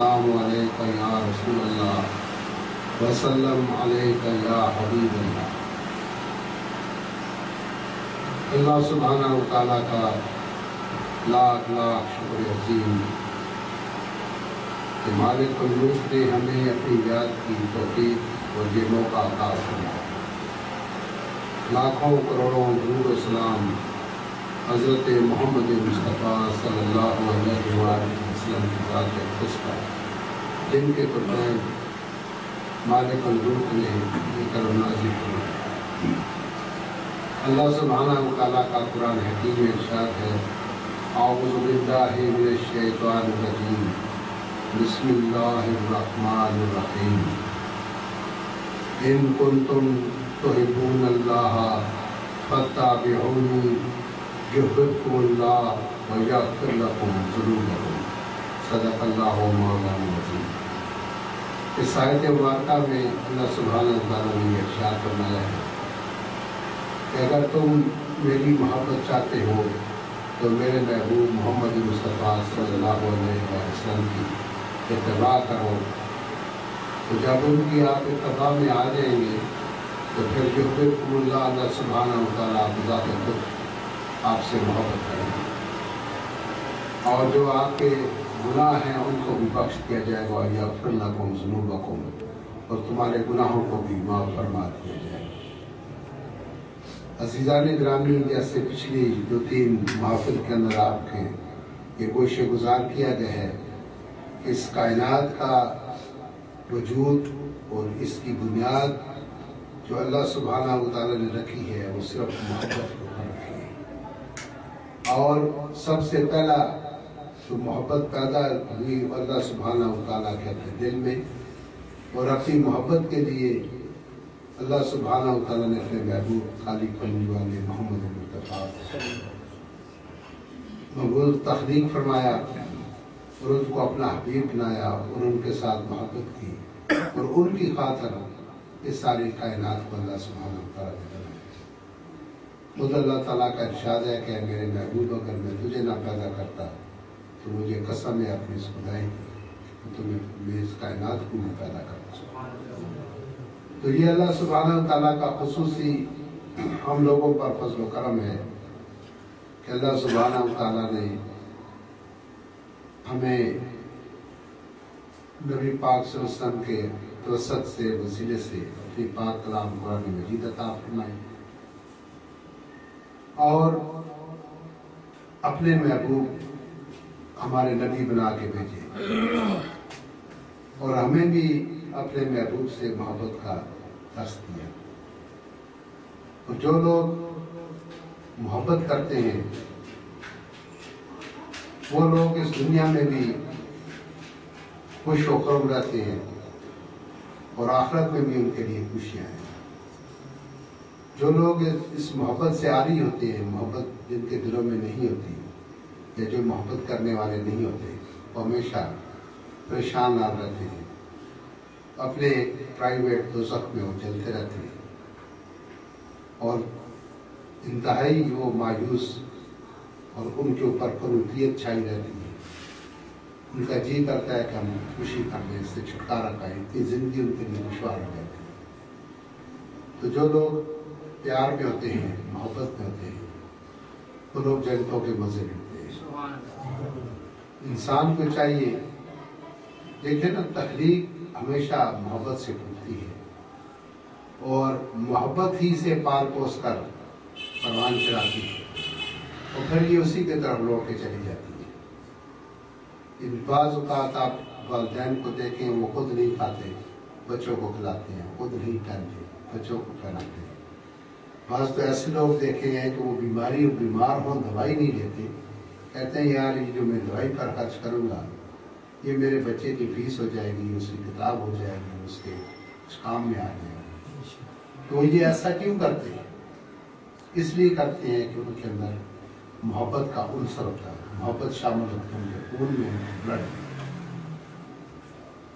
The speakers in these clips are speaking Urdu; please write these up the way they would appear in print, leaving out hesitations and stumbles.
السلام علیکہ یا رسول اللہ وسلم علیکہ یا حبیب اللہ۔ اللہ سبحانہ و تعالیٰ کا لاکھ لاکھ شکر عظیم کہ مالک الملک نے ہمیں اپنی یاد کی توفیق اور یہ موقع عطا فرمایا۔ لاکھوں کروڑوں درود و سلام حضرت محمد مصطفیٰ صلی اللہ علیہ وسلم کی ذات اقدس پر، جن کے قربان مالک الملک نے یہ کرم نازل فرمایا۔ اللہ سبحانہ و تعالیٰ کا قرآن حکیم میں ارشاد ہے، اعوذ باللہ من الشیطان الرجیم، بسم اللہ الرحمن الرحیم، ان کنتم تحبون اللہ فاتبعونی یحببکم اللہ ویغفر لکم ذنوبکم، صدق اللہ مولانا العظیم۔ اس آیت مبارکہ میں اللہ سبحانہ و تعالیٰ نے ارشاد فرمایا ہے کہ اگر تم میری محبت چاہتے ہو تو میرے محبوب محمد مصطفیٰ صلی اللہ علیہ وسلم کی اتباع کرو، تو جب ان کی آپ اتباع میں آ جائیں گے تو پھر یحببکم اللہ، اللہ سبحانہ و تعالیٰ بذات خود آپ سے محبت کریں گے، اور جو آپ کے گناہ ہیں ان کو بھی بخش دیا جائے گا، یغفر لکم ذنوبکم، اور تمہارے گناہوں کو بھی معاف فرما دیا جائے گا۔ عزیزان گرامی، جیسے پچھلی 2-3 محافل کے اندر آپ کے یہ گوشِ گزار کیا گیا ہے، اس کائنات کا وجود اور اس کی بنیاد جو اللہ سبحانہ و تعالیٰ نے رکھی ہے وہ صرف محبت کے اوپر رکھی ہے، اور سب سے پہلا جو محبت پیدا ہوئی اللہ سبحانہ و تعالیٰ کے اپنے دل میں، اور اپنی محبت کے لیے اللہ سبحانہ و تعالیٰ نے اپنے محبوب خالق بننے والے محمد مصطفیٰ مقبول تخلیق فرمایا اور ان کو اپنا حبیب بنایا اور ان کے ساتھ محبت کی، اور ان کی خاطر اس ساری کائنات کو اللہ سبحانہ و تعالیٰ نے بنایا۔ خود اللہ تعالیٰ کا ارشاد ہے کہ میرے محبوب اگر میں تجھے نہ پیدا کرتا تو مجھے قسم ہے اپنی اس خدائی کی تو میں اس کائنات کو نہیں پیدا کرتا۔ تو یہ اللہ سبحانہ و تعالیٰ کا خصوصی ہم لوگوں پر فضل و کرم ہے کہ اللہ سبحانہ و تعالیٰ نے ہمیں نبی پاک صلی اللہ علیہ وسلم کے توسط سے وسیلے سے اپنی پاک کلام قرآن مجید عطا فرمائی، اور اپنے محبوب ہمارے نبی بنا کے بھیجے، اور ہمیں بھی اپنے محبوب سے محبت کا درس دیا۔ اور جو لوگ محبت کرتے ہیں وہ لوگ اس دنیا میں بھی خوش و خرم رہتے ہیں، اور آخرت میں بھی ان کے لیے خوشیاں ہیں۔ جو لوگ اس محبت سے عاری ہوتے ہیں، محبت جن کے دلوں میں نہیں ہوتی، یا جو محبت کرنے والے نہیں ہوتے، وہ ہمیشہ پریشان حال رہتے ہیں، اپنے پرائیویٹ دوزخ میں وہ جلتے رہتے ہیں، اور انتہائی وہ مایوس اور ان کے اوپر قنوطیت چھائی رہتی ہے۔ ان کا جی کرتا ہے کہ ہم خوشی کر لیں، اس سے چھٹکارا پائیں، اتنی زندگی ان کے لیے دشوار ہو جاتی ہے۔ تو جو لوگ پیار میں ہوتے ہیں، محبت میں ہوتے ہیں، وہ لوگ جنتوں کے مزے لیتے ہیں۔ انسان کو چاہیے، دیکھیں نا، تخلیق ہمیشہ محبت سے پھوٹتی ہے، اور محبت ہی سے پال پوس کر پروان چڑھاتی ہے، اور پھر یہ اسی کے طرف لوٹ کے چلی جاتی ہے۔ ان بعض اوقات آپ والدین کو دیکھیں، وہ خود نہیں کھاتے، بچوں کو کھلاتے ہیں، خود نہیں پہنتے، بچوں کو پہناتے ہیں۔ بعض تو ایسے لوگ دیکھے ہیں کہ وہ بیمار ہوں، دوائی نہیں لیتے، کہتے ہیں یار یہ جو میں دوائی پر خرچ کروں گا یہ میرے بچے کی فیس ہو جائے گی، اس کی کتاب ہو جائے گی، اس کے اس کام میں آ جائے گا۔ تو یہ ایسا کیوں کرتے ہیں؟ اس لیے کرتے ہیں کہ ان کے اندر محبت کا عنصر ہوتا ہے، محبت شامل ہوتی ہے خون میں، بلڈ میں۔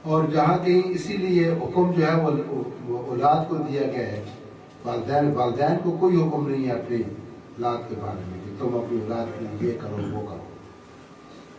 اور جہاں کہیں اسی لیے حکم جو ہے وہ اولاد کو دیا گیا ہے، والدین کو کوئی حکم نہیں ہے اپنی اولاد کے بارے میں کہ تم اپنی اولاد کے لیے یہ کرو وہ کرو۔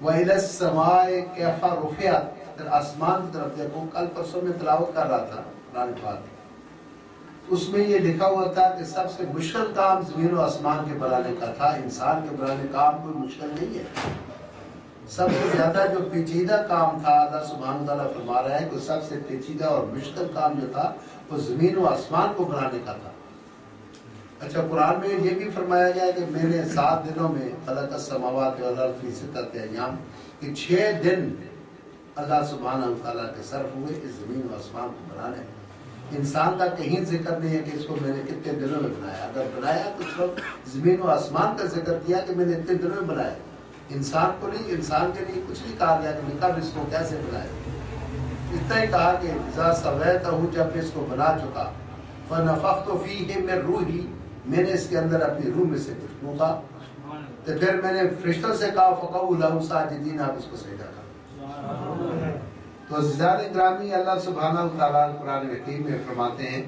وَإِلَى السَّمَاءِ كَيْفَ رُفِعَتْ، پھر آسمان کی طرف دیکھو. کل پرسوں میں تلاوت کر رہا تھا قرآن پاک، اس میں یہ لکھا ہوا تھا کہ سب سے مشکل کام زمین و آسمان کے بنانے کا تھا. انسان کے بنانے کام کوئی مشکل نہیں ہے. سب سے زیادہ جو پیچیدہ کام تھا، اللہ سبحانہ تعالیٰ فرما رہا ہے کہ سب سے پیچیدہ اور مشکل کام جو تھا وہ زمین و آسمان کو بنانے کا تھا. اچھا، قرآن میں یہ بھی فرمایا گیا کہ میں نے 7 دنوں میں خلق السماوات والارض فی 6 ایام، کہ 6 دن اللہ سبحانہ تعالیٰ کے صرف ہوئے اس زمین و آسمان کو بنانے. انسان کا کہیں ذکر نہیں ہے کہ اس کو میں نے کتنے دنوں میں بنایا. اگر بنایا تو صرف زمین و آسمان کا ذکر کیا کہ میں نے اتنے دنوں میں بنایا. انسان کو نہیں، انسان کے لیے کچھ نہیں کہا گیا کہ کب اس کو کیسے بنایا. اتنا ہی کہا کہ اذا سویتہ، جب اس کو بنا چکا، فنفخت فیہ من روحی، میں نے اس کے اندر اپنی روح میں سے کچھ پھونکا. تو پھر میں نے فرشتوں سے کہا فقعوا لہ ساجدین، آپ اس کو سجدہ کرو. تو عزیزان گرامی، اللہ سبحانہ تعالیٰ قرآن حکیم میں فرماتے ہیں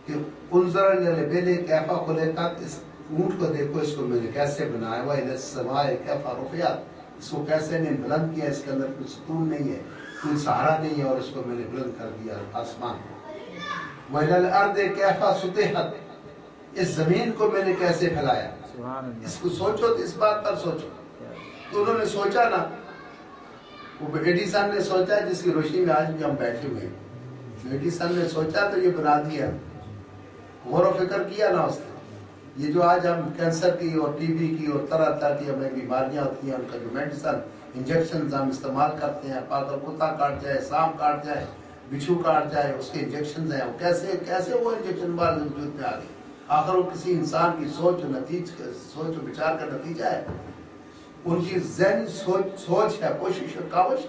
کہ انظر الی الابل کیف خلقت، اس اونٹ کو دیکھو، اس کو میں نے کیسے بنایا. وَإِلَى السَّمَاءِ كَيْفَ رُفِعَتْ، اس کو کیسے نے بلند کیا. اس کے اندر کوئی ستون نہیں ہے، کوئی سہارا نہیں ہے، اور اس کو میں نے بلند کر دیا آسمان کو. وَإِلَى الْأَرْضِ كَيْفَ سُطِحَتْ، اس زمین کو میں نے کیسے پھیلایا. اس کو سوچو، تو اس بات پر سوچو. تو انہوں نے سوچا نا، وہ ایڈیسن نے سوچا جس کی روشنی میں آج بھی ہم بیٹھے ہوئے ہیں. ایڈیسن نے سوچا تو یہ بنا دیا. غور و فکر کیا نا اس نے. یہ جو آج ہم کینسر کی اور ٹی بی کی اور طرح طرح کی ہمیں بیماریاں ہوتی ہیں، ان کا جو میڈیسن انجیکشن ہم استعمال کرتے ہیں، پاگل کتا کاٹ جائے، سانپ کاٹ جائے، بچھو کاٹ جائے، اس کے انجیکشن ہیں، وہ کیسے وہ انجیکشن بعد وجود میں آ گئے. آخر وہ کسی انسان کی سوچ و بچار کا نتیجہ ہے. ان کی ذہنی سوچ ہے، کوشش اور کاوش.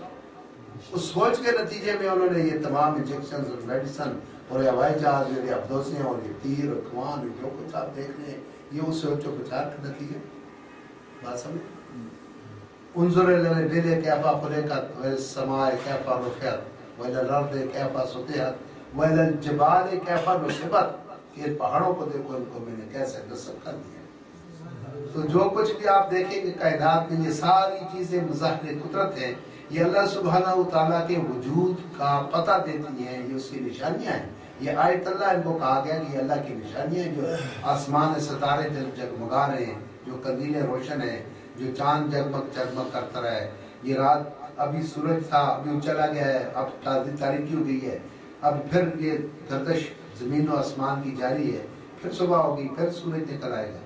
اس سوچ کے نتیجے میں انہوں نے یہ تمام انجیکشن اور میڈیسن اور یہ ہوائی جہاز اور یہ ابدوسیاں اور یہ تیر اور کمان اور جو کچھ آپ دیکھ رہے ہیں، یہ اس سوچ و بچار کا نتیجہ. بات سمجھ. انظر الی الابل کیف خلقت وإلی السماء کیف رفعت وإلی الأرض کیف سطحت وإلی الجبال کیف نصبت، کہ پہاڑوں کو دیکھو، ان کو میں نے کیسے نصب کر دیا. تو جو کچھ بھی آپ دیکھیں کہ کائنات میں یہ ساری چیزیں مظاہر قدرت ہیں، یہ اللہ سبحانہ تعالیٰ کے وجود کا پتہ دیتی ہیں، یہ اس کی نشانیاں ہیں. یہ آیت اللہ ان کو کہا گیا کہ یہ اللہ کی نشانیاں ہیں. جو آسمان ستارے جگمگا رہے ہیں، جو قندیلیں روشن ہیں، جو چاند جگمگ جگمگ کرتا رہا ہے. یہ رات ابھی سورج تھا، ابھی وہ چلا گیا ہے، اب تاریکی ہو گئی ہے، اب پھر یہ گردش زمین و آسمان کی جاری ہے، پھر صبح ہوگی، پھر سورج نکل آئے گا،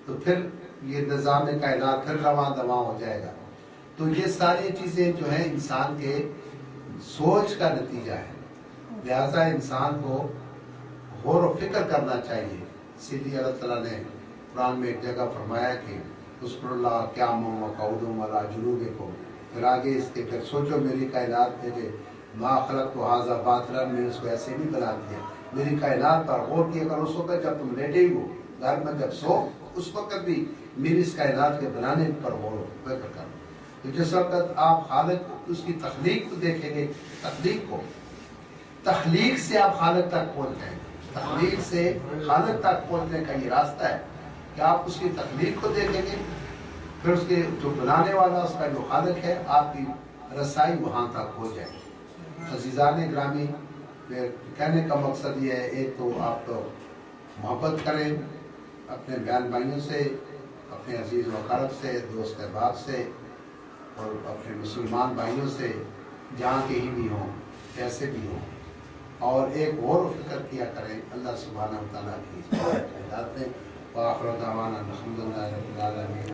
تو پھر یہ نظام کائنات پھر رواں دواں ہو جائے گا. تو یہ ساری چیزیں جو ہیں انسان کے سوچ کا نتیجہ ہے. لہذا انسان کو غور و فکر کرنا چاہیے. اسی لیے اللہ تعالیٰ نے قرآن میں ایک جگہ فرمایا کہ اذکروا اللہ قیاما وقعودا وعلی جنوبکم، پھر آگے اس کے پھر سوچو میری کائنات میں کہ ما خلقت ھذا باطلا، میں اس کو ایسے نہیں بنا دیا. میری کائنات پر غور کیا کرو. اس وقت جب تم لیٹے ہو گھر میں، جب سو، اس وقت بھی میری اس کائنات کے بنانے پر غور و فکر کرو. تو جس وقت آپ خالق اس کی تخلیق کو دیکھیں گے، تخلیق سے آپ خالق تک پہنچ جائیں گے. تخلیق سے خالق تک پہنچنے کا یہ راستہ ہے کہ آپ اس کی تخلیق کو دیکھیں گے، پھر اس کے جو بنانے والا، اس کا جو خالق ہے، آپ کی رسائی وہاں تک ہو جائے. عزیزان گرامی، کہنے کا مقصد یہ ہے، ایک تو آپ تو محبت کریں اپنے بہن بھائیوں سے، اپنے عزیز و اقارب سے، دوست احباب سے، اور اپنے مسلمان بھائیوں سے، جہاں کہیں بھی ہوں، کیسے بھی ہوں. اور ایک غور و فکر کیا کریں اللہ سبحانہ و تعالیٰ کی ہدایت میں. وآخر دعوانا الحمدللہ رب العالمین.